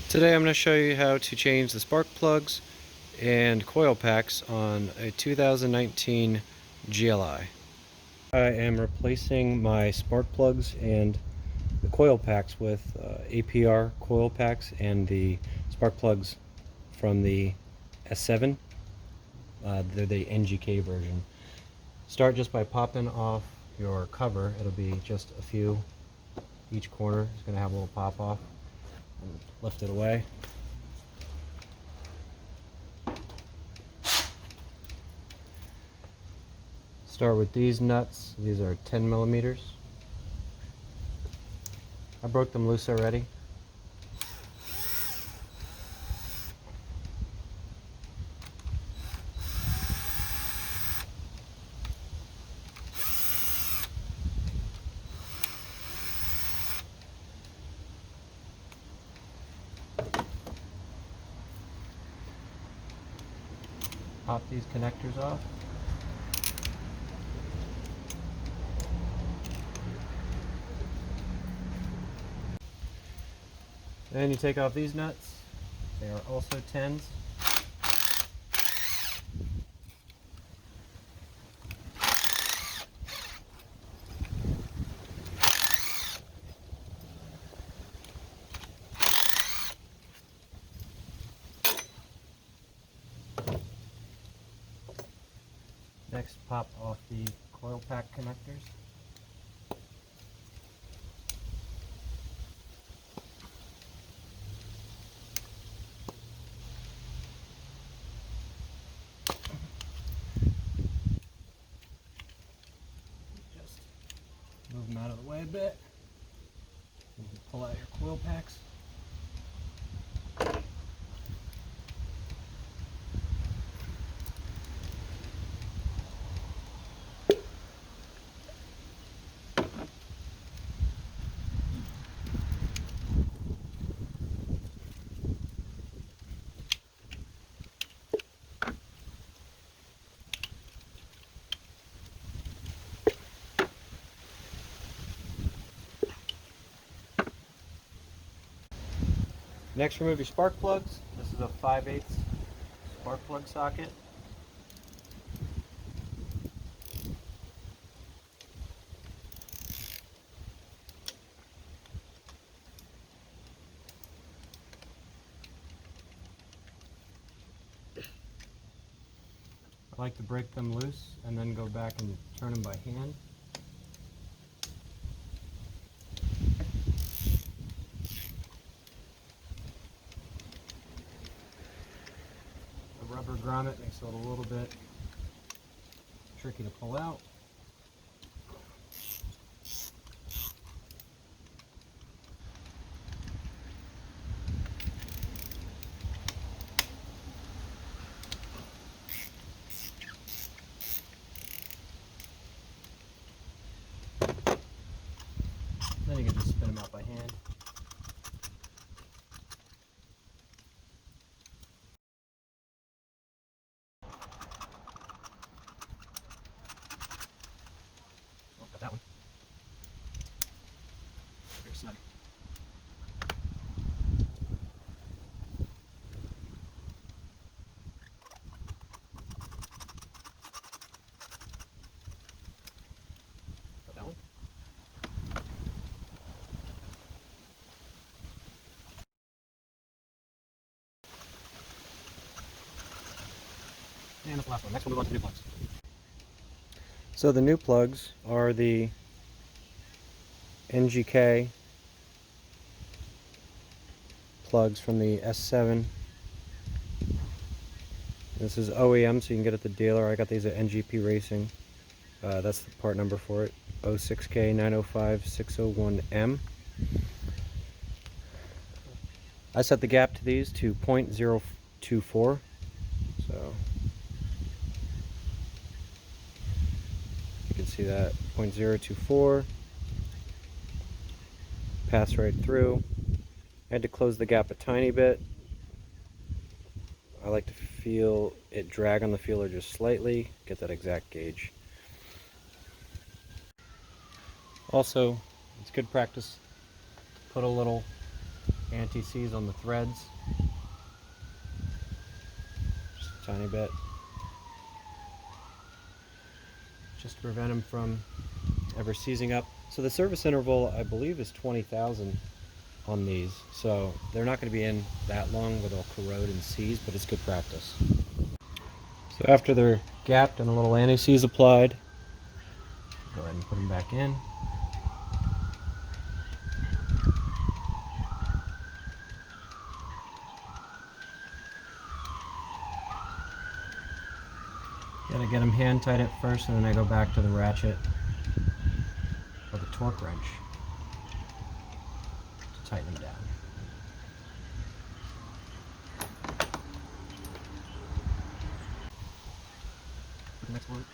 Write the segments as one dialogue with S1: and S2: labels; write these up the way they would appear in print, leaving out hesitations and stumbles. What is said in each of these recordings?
S1: Today I'm going to show you how to change the spark plugs and coil packs on a 2019 GLI. I am replacing my spark plugs and the coil packs with APR coil packs and the spark plugs from the S7. They're the NGK version. Start just by popping off your cover. It'll be just a few. Each corner is going to have a little pop off. And lift it away. Start with these nuts. These are 10 millimeters. I broke them loose already. Pop these connectors off. Then you take off these nuts. They are also 10s. Next, pop off the coil pack connectors. Just move them out of the way a bit. You can pull out your coil packs. Next, remove your spark plugs. This is a 5/8 spark plug socket. I like to break them loose and then go back and turn them by hand. The rubber grommet makes it a little bit tricky to pull out. Then you can just spin them out by hand. Oh, got that one. Very snug. Got that one. And that's the last one. Next we'll move on to new plugs. So the new plugs are the NGK plugs from the S7. This is OEM, so you can get it at the dealer. I got these at NGP Racing. That's the part number for it, 06K905601M. I set the gap to these to 0.024, so you can see that 0.024, pass right through. I had to close the gap a tiny bit. I like to feel it drag on the feeler just slightly, get that exact gauge. Also, it's good practice. Put a little anti-seize on the threads. Just a tiny bit. Just to prevent them from ever seizing up. So the service interval, I believe, is 20,000 on these. So they're not going to be in that long where they'll corrode and seize, but it's good practice. So after they're gapped and a little anti-seize applied, go ahead and put them back in. Gotta get them hand tight at first, and then I go back to the ratchet or the torque wrench to tighten them down. The next one.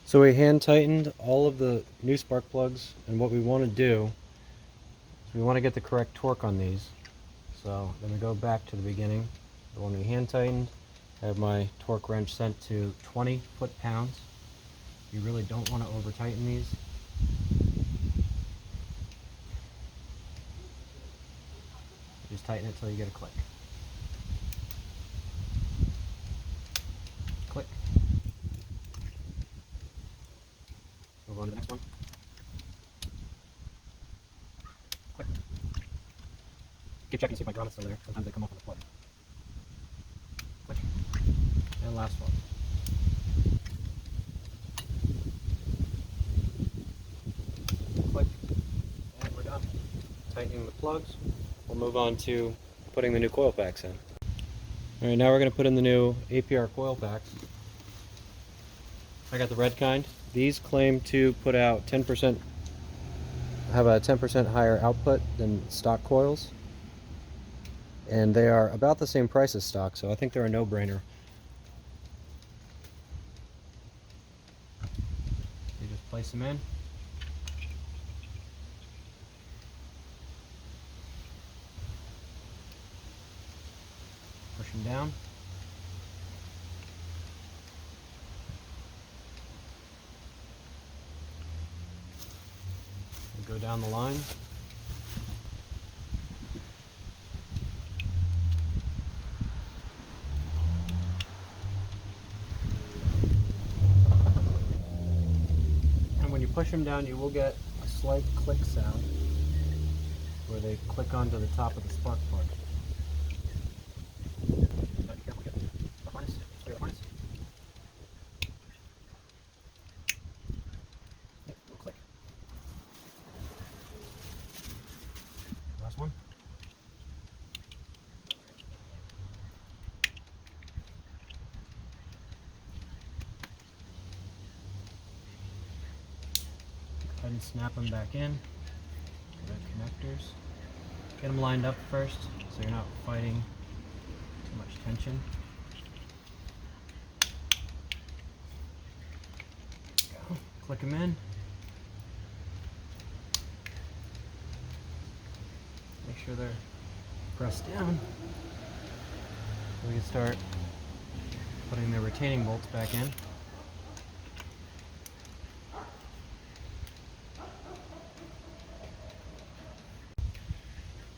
S1: So we hand tightened all of the new spark plugs, and what we want to do is we want to get the correct torque on these. So then we go back to the beginning. When we hand tightened, I have my torque wrench set to 20 foot-pounds. You really don't want to over tighten these. Just tighten it until you get a click. Click. Move on to the next one. Click. Keep checking to see if my grommet's still there. Sometimes they come off on the plug. Click. And last one. Click. And we're done. Tightening the plugs. We'll move on to putting the new coil packs in. Alright, now we're going to put in the new APR coil packs. I got the red kind. These claim to put out 10%, have a 10% higher output than stock coils. And they are about the same price as stock, so I think they're a no-brainer. You just place them in. Push them down. And go down the line. And when you push them down, you will get a slight click sound where they click onto the top of the spark plug. Last one. Go ahead and snap them back in. Red connectors. Get them lined up first so you're not fighting too much tension. Go. Click them in. Make sure they're pressed down. We can start putting the retaining bolts back in.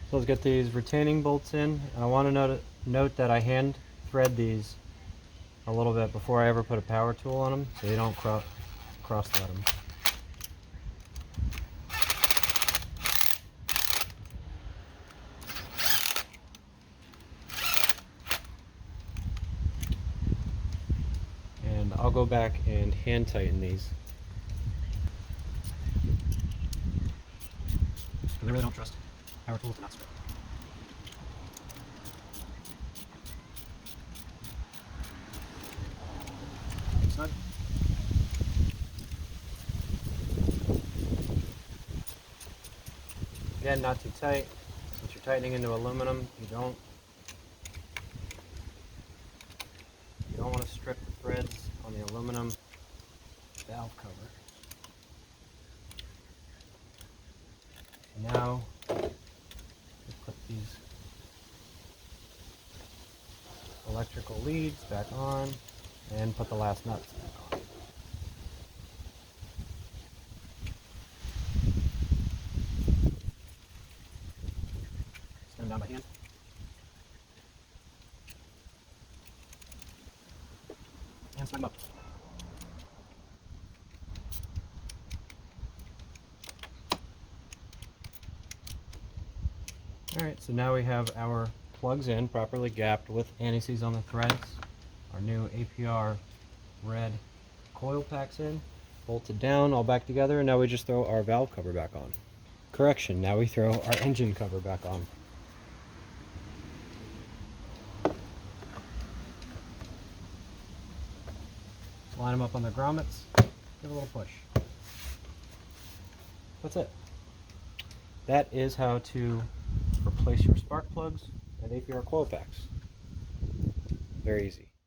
S1: So let's get these retaining bolts in. And I want to note that I hand thread these a little bit before I ever put a power tool on them, so you don't cross thread them. And I'll go back and hand tighten these. I really don't trust power tools to not strip. Again, not too tight. Since you're tightening into aluminum, you don't want to strip the threads on the aluminum valve cover. Now, we put these electrical leads back on and put the last nuts back on. Stand down by hand. And snug them up. Alright, so now we have our plugs in, properly gapped with anti-seize on the threads. Our new APR red coil packs in, bolted down, all back together, and now we just throw our valve cover back on. Correction, now we throw our engine cover back on. Line them up on the grommets, give a little push. That's it. That is how to replace your spark plugs and APR coil packs. Very easy.